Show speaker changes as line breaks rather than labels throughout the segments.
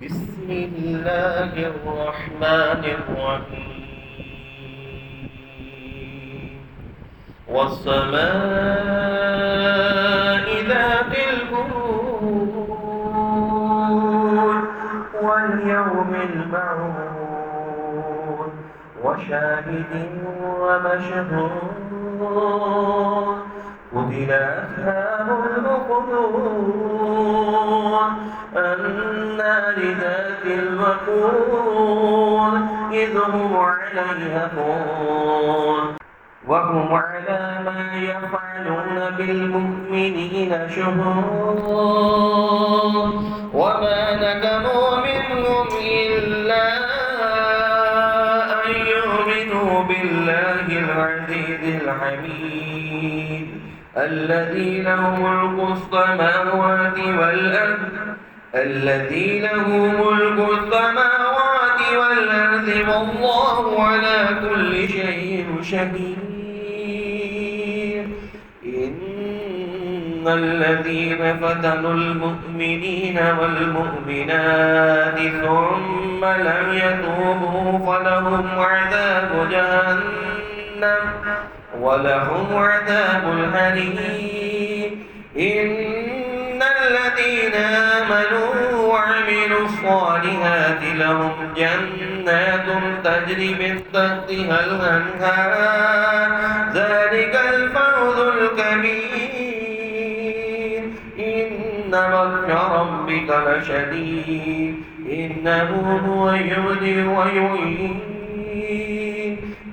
بسم الله الرحمن الرحيم والسماء ذات البروج واليوم الموعود وشاهد ومشهود قتل أصحاب الأخدود النار ذات الوقود إذ هم عليها قود وهم على ما يفعلون بالمؤمنين شهود وما نكموا منهم إلا أن يؤمنوا بالله العزيز الحميد الذي له ملك السماوات والأرض والله على كل شيء شهيد إن الذين فتنوا المؤمنين والمؤمنات ثم لم يتوبوا فلهم عذاب جهنم ولهم عذاب الحريق إن الذين آمنوا وعملوا الصالحات لهم جنات تجري من تحتها الأنهار ذلك الفوز الكبير إن بطش ربك لشديد إنه هو يبدئ ويعيد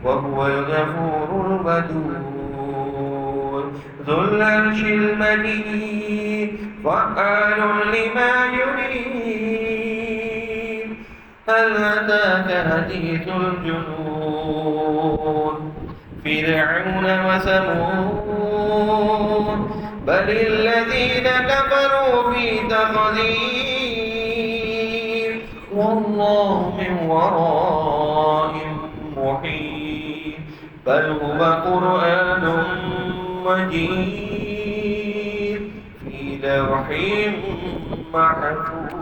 وهو الغفور الودود ذو العرش المجيد فعال لما يريد هل أتاك حديث الجنود فرعون وثمود بل الذين كفروا في تقدير والله من ورائهم محيط بل هو قرآن مجيد في لوح محفوظ.